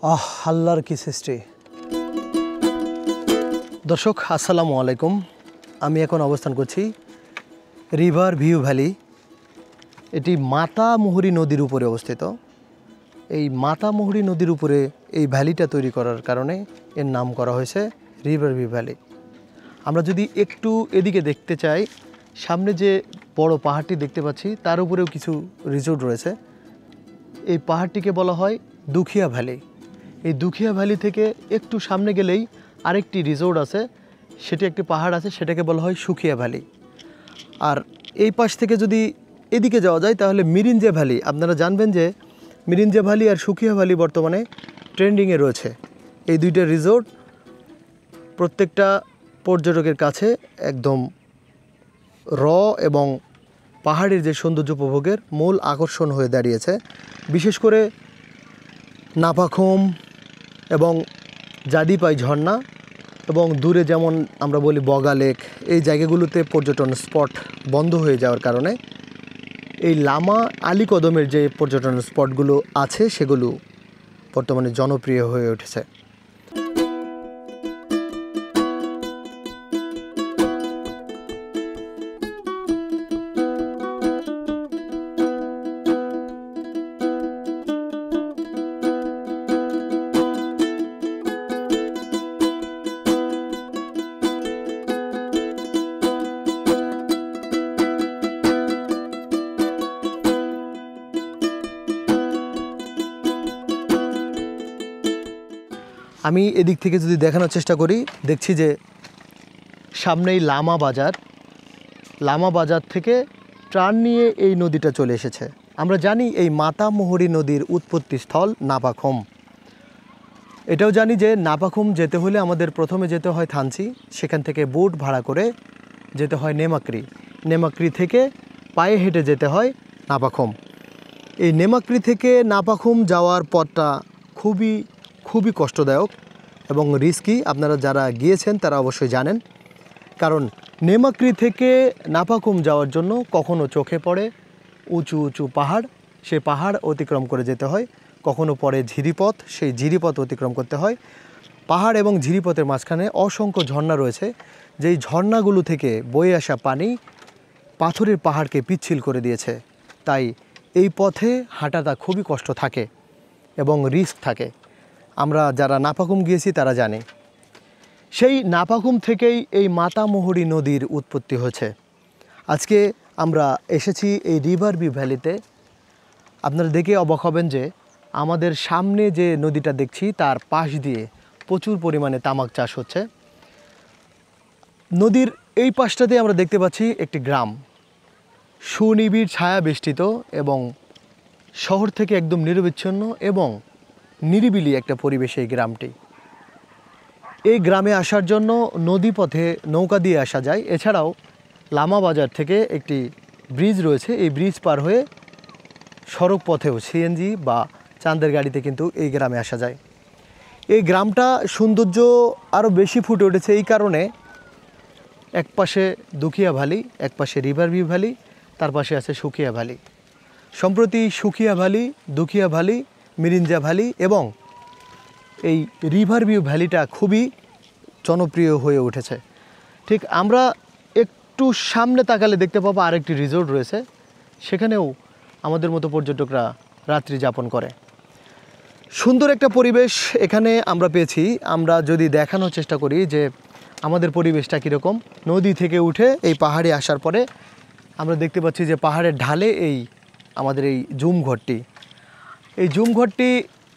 আল্লাহর কি সৃষ্টি। দর্শক আসসালামু আলাইকুম। আমি এখন অবস্থান করছি রিভার ভিউ ভ্যালি। এটি মাতামুহুরী নদীর উপরে অবস্থিত। এই মাতামুহুরী নদীর উপরে এই ভ্যালিটা তৈরি করার কারণে এর নাম করা হয়েছে রিভার ভিউ ভ্যালি। আমরা যদি একটু এদিকে দেখতে চাই, সামনে যে বড় পাহাড়টি দেখতে পাচ্ছি তার উপরেও কিছু রিসোর্ট রয়েছে। এই পাহাড়টিকে বলা হয় দুখিয়া ভ্যালি। এই দুখিয়া ভ্যালি থেকে একটু সামনে গেলেই আরেকটি রিসোর্ট আছে, সেটি একটি পাহাড় আছে, সেটাকে বলা হয় সুখিয়া ভ্যালি। আর এই পাশ থেকে যদি এদিকে যাওয়া যায় তাহলে মিরিঞ্জা ভ্যালি। আপনারা জানবেন যে মিরিঞ্জা ভ্যালি আর সুখিয়া ভ্যালি বর্তমানে ট্রেন্ডিংয়ে রয়েছে। এই দুইটা রিসোর্ট প্রত্যেকটা পর্যটকের কাছে একদম এবং পাহাড়ের যে সৌন্দর্য উপভোগের মূল আকর্ষণ হয়ে দাঁড়িয়েছে। বিশেষ করে নাপাখুম এবং জাদিপাই ঝর্ণা এবং দূরে যেমন আমরা বলি বগা লেক, এই জায়গাগুলোতে পর্যটন স্পট বন্ধ হয়ে যাওয়ার কারণে এই লামা আলী কদমের যে পর্যটন স্পটগুলো আছে সেগুলো বর্তমানে জনপ্রিয় হয়ে উঠেছে। আমি এদিক থেকে যদি দেখানোর চেষ্টা করি, দেখছি যে সামনেই লামা বাজার থেকে ট্রান নিয়ে এই নদীটা চলে এসেছে। আমরা জানি এই মাতামুহুরী নদীর উৎপত্তি স্থল নাপাখুম। এটাও জানি যে নাপাখুম যেতে হলে আমাদের প্রথমে যেতে হয় থানচি, সেখান থেকে বোট ভাড়া করে যেতে হয় নেমাক্রি থেকে পায়ে হেঁটে যেতে হয় নাপাখুম। এই নেমাক্রি থেকে নাপাখুম যাওয়ার পথটা খুবই কষ্টদায়ক এবং রিস্কি। আপনারা যারা গিয়েছেন তারা অবশ্যই জানেন, কারণ নেমাক্রি থেকে নাপাখুম যাওয়ার জন্য কখনো চোখে পড়ে উঁচু উঁচু পাহাড়, সেই পাহাড় অতিক্রম করে যেতে হয়। কখনো পড়ে ঝিরিপথ, সেই ঝিরিপথ অতিক্রম করতে হয়। পাহাড় এবং ঝিরিপথের মাঝখানে অসংখ্য ঝর্ণা রয়েছে, যেই ঝর্ণাগুলো থেকে বয়ে আসা পানি পাথরের পাহাড়কে পিচ্ছিল করে দিয়েছে। তাই এই পথে হাঁটাটা খুবই কষ্ট থাকে এবং রিস্ক থাকে। আমরা যারা নাপাখুম গিয়েছি তারা জানে। সেই নাপাখুম থেকেই এই মাতামুহুরী নদীর উৎপত্তি হয়েছে। আজকে আমরা এসেছি এই রিভার ভিউ ভ্যালিতে। আপনারা দেখে অবাক হবেন যে আমাদের সামনে যে নদীটা দেখছি তার পাশ দিয়ে প্রচুর পরিমাণে তামাক চাষ হচ্ছে। নদীর এই পাশটাতে আমরা দেখতে পাচ্ছি একটি গ্রাম, সুনিবিড় ছায়া বেষ্টিত এবং শহর থেকে একদম নিরবিচ্ছিন্ন এবং নিরিবিলি একটা পরিবেশে এই গ্রামটি। এই গ্রামে আসার জন্য নদীপথে নৌকা দিয়ে আসা যায়। এছাড়াও লামা বাজার থেকে একটি ব্রিজ রয়েছে, এই ব্রিজ পার হয়ে সড়ক পথেও সিএনজি বা চাঁদের গাড়িতে কিন্তু এই গ্রামে আসা যায়। এই গ্রামটা সৌন্দর্য আরও বেশি ফুটে উঠেছে এই কারণে, এক পাশে দুখিয়া ভ্যালি, এক পাশে রিভার ভিউ ভ্যালি, তার পাশে আছে সুখিয়া ভ্যালি। সম্প্রতি Sukhia valley, Dukhia valley, Mirinja valley এবং এই রিভার ভিউ ভ্যালিটা খুবই জনপ্রিয় হয়ে উঠেছে। ঠিক আমরা একটু সামনে তাকালে দেখতে পাবো আরেকটি রিসোর্ট রয়েছে, সেখানেও আমাদের মতো পর্যটকরা রাত্রি যাপন করে। সুন্দর একটা পরিবেশ এখানে আমরা পেয়েছি। আমরা যদি দেখানোর চেষ্টা করি যে আমাদের পরিবেশটা কীরকম, নদী থেকে উঠে এই পাহাড়ে আসার পরে আমরা দেখতে পাচ্ছি যে পাহাড়ের ঢালে আমাদের এই জুম ঘরটি। এই জুম ঘরটি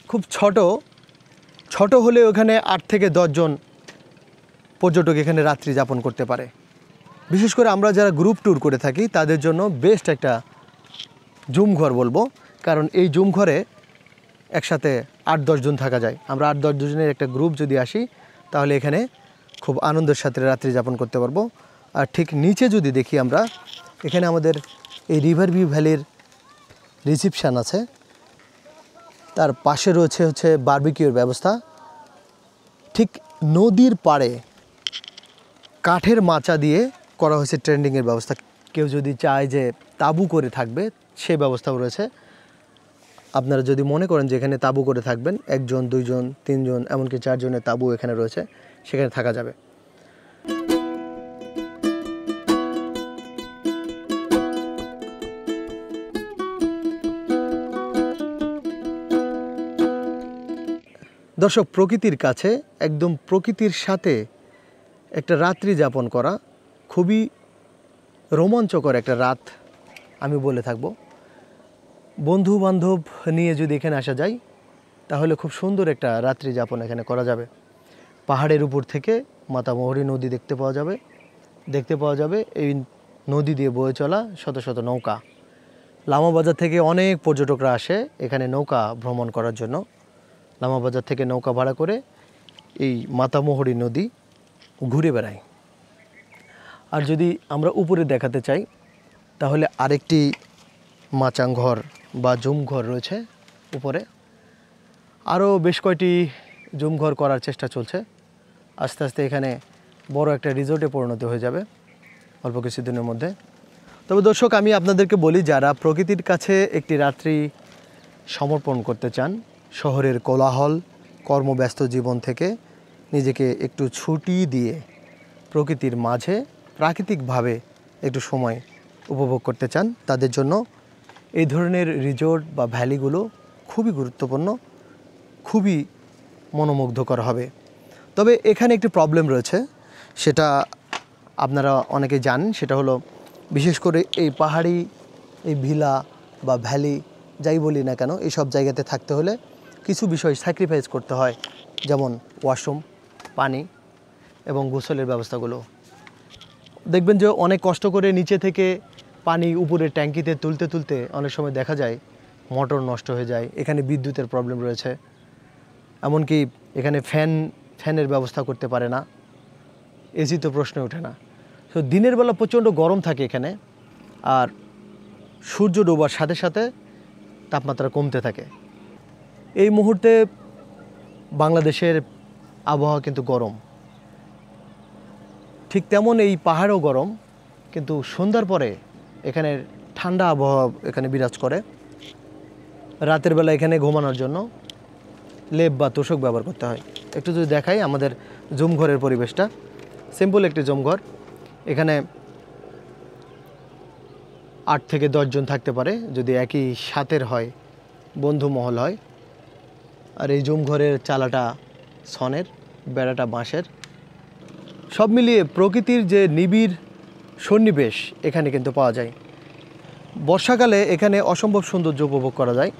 খুব ছোট হলে ওখানে 8 থেকে 10 জন পর্যটক এখানে রাত্রি যাপন করতে পারে। বিশেষ করে আমরা যারা গ্রুপ ট্যুর করে থাকি তাদের জন্য বেস্ট একটা জুম ঘর বলবো, কারণ এই জুম ঘরে একসাথে 8-10 জন থাকা যায়। আমরা 8-10 জনের একটা গ্রুপ যদি আসি তাহলে এখানে খুব আনন্দের সাথে রাত্রি যাপন করতে পারবো। আর ঠিক নিচে যদি দেখি আমরা, এখানে আমাদের এই রিভার ভিউ ভ্যালির রিসিপশান আছে, তার পাশে রয়েছে বারবিকিউর ব্যবস্থা। ঠিক নদীর পাড়ে কাঠের মাচা দিয়ে করা হয়েছে ট্রেন্ডিংয়ের ব্যবস্থা। কেউ যদি চায় যে তাঁবু করে থাকবে সেই ব্যবস্থাও রয়েছে। আপনারা যদি মনে করেন যে এখানে তাঁবু করে থাকবেন, 1 জন 2 জন 3 জন এমনকি 4 জনের তাঁবু এখানে রয়েছে, সেখানে থাকা যাবে। দর্শক, প্রকৃতির কাছে একদম প্রকৃতির সাথে একটা রাত্রি যাপন করা খুবই রোমাঞ্চকর একটা রাত আমি বলে থাকবো। বন্ধু বান্ধব নিয়ে যদি এখানে আসা যায় তাহলে খুব সুন্দর একটা রাত্রি যাপন এখানে করা যাবে। পাহাড়ের উপর থেকে মাতামুহুরী নদী দেখতে পাওয়া যাবে এই নদী দিয়ে বয়ে চলা শত শত নৌকা। লামাবাজার থেকে অনেক পর্যটকরা আসে এখানে নৌকা ভ্রমণ করার জন্য। লামাবাজার থেকে নৌকা ভাড়া করে এই মাতামুহুরী নদী ঘুরে বেড়ায়। আর যদি আমরা উপরে দেখাতে চাই তাহলে আরেকটি মাচাং ঘর বা জুম ঘর রয়েছে উপরে। আরও বেশ কয়টি জুম ঘর করার চেষ্টা চলছে। আস্তে আস্তে এখানে বড় একটা রিসোর্টে পরিণত হয়ে যাবে অল্প কিছুদিনের মধ্যে। তবে দর্শক, আমি আপনাদেরকে বলি, যারা প্রকৃতির কাছে একটি রাত্রি সমর্পণ করতে চান, শহরের কোলাহল কর্মব্যস্ত জীবন থেকে নিজেকে একটু ছুটি দিয়ে প্রকৃতির মাঝে প্রাকৃতিকভাবে একটু সময় উপভোগ করতে চান, তাদের জন্য এই ধরনের রিসোর্ট বা ভ্যালিগুলো খুবই গুরুত্বপূর্ণ, খুবই মনোমুগ্ধকর হবে। তবে এখানে একটি প্রবলেম রয়েছে, সেটা আপনারা অনেকে জানেন। সেটা হলো, বিশেষ করে এই পাহাড়ি এই ভিলা বা ভ্যালি যাই বলি না কেন, এইসব জায়গাতে থাকতে হলে কিছু বিষয় স্যাক্রিফাইস করতে হয়, যেমন ওয়াশরুম, পানি এবং গোসলের ব্যবস্থাগুলো। দেখবেন যে অনেক কষ্ট করে নিচে থেকে পানি উপরে ট্যাঙ্কিতে তুলতে তুলতে অনেক সময় দেখা যায় মোটর নষ্ট হয়ে যায়। এখানে বিদ্যুতের প্রবলেম রয়েছে, এমনকি এখানে ফ্যানের ব্যবস্থা করতে পারে না, এসি তো প্রশ্ন ওঠে না। তো দিনের বেলা প্রচণ্ড গরম থাকে এখানে, আর সূর্য ডোবার সাথে সাথে তাপমাত্রা কমতে থাকে। এই মুহূর্তে বাংলাদেশের আবহাওয়া কিন্তু গরম, ঠিক তেমন এই পাহাড়ও গরম, কিন্তু সন্ধ্যার পরে এখানে ঠান্ডা আবহাওয়া এখানে বিরাজ করে। রাতের বেলা এখানে ঘুমানোর জন্য লেপ বা তোশক ব্যবহার করতে হয়। একটু যদি দেখাই আমাদের জুম ঘরের পরিবেশটা, সিম্পল একটি জুম ঘর। এখানে 8 থেকে 10 জন থাকতে পারে যদি একই সাথের হয়, বন্ধু মহল হয়। আর এই জুম ঘরের চালাটা সনের, বেড়াটা বাঁশের। সব মিলিয়ে প্রকৃতির যে নিবিড় সন্নিবেশ এখানে কিন্তু পাওয়া যায়। বর্ষাকালে এখানে অসম্ভব সৌন্দর্য উপভোগ করা যায়,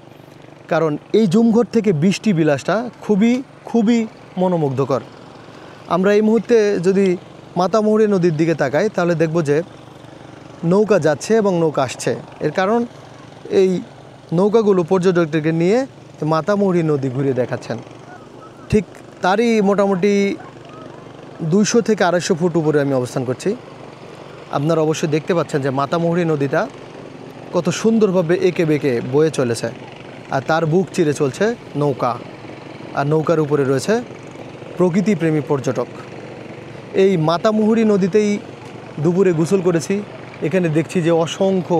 কারণ এই জুমঘর থেকে বৃষ্টি বিলাসটা খুবই খুবই মনোমুগ্ধকর। আমরা এই মুহূর্তে যদি মাতামুহুরী নদীর দিকে তাকাই তাহলে দেখব যে নৌকা যাচ্ছে এবং নৌকা আসছে। এর কারণ এই নৌকাগুলো পর্যটকদেরকে নিয়ে মাতামুহুরী নদী ঘুরে দেখাচ্ছেন। ঠিক তারই মোটামুটি 200 থেকে 250 ফুট উপরে আমি অবস্থান করছি। আপনারা অবশ্যই দেখতে পাচ্ছেন যে মাতামুহুরী নদীটা কত সুন্দরভাবে এঁকে বেঁকে বয়ে চলেছে, আর তার বুক চিরে চলছে নৌকা, আর নৌকার উপরে রয়েছে প্রকৃতিপ্রেমী পর্যটক। এই মাতামুহুরী নদীতেই দুপুরে গোসল করেছি। এখানে দেখছি যে অসংখ্য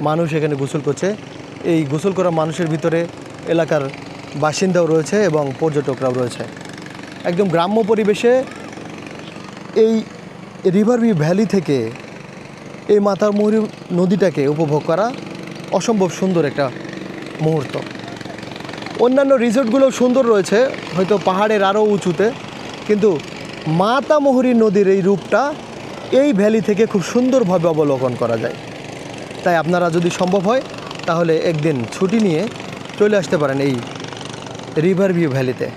মানুষ এখানে গোসল করছে। এই গোসল করা মানুষের ভিতরে এলাকার বাসিন্দাও রয়েছে এবং পর্যটকরাও রয়েছে। একদম গ্রাম্য পরিবেশে এই রিভার ভিউ ভ্যালি থেকে এই মাতামুহুরী নদীটাকে উপভোগ করা অসম্ভব সুন্দর একটা মুহূর্ত। অন্যান্য রিসোর্টগুলো সুন্দর রয়েছে, হয়তো পাহাড়ের আরও উঁচুতে, কিন্তু মাতামুহুরী নদীর এই রূপটা এই ভ্যালি থেকে খুব সুন্দরভাবে অবলোকন করা যায়। তাই আপনারা যদি সম্ভব হয় তাহলে একদিন ছুটি নিয়ে চলে আসতে পারেন এই রিভার ভিউ ভ্যালিতে।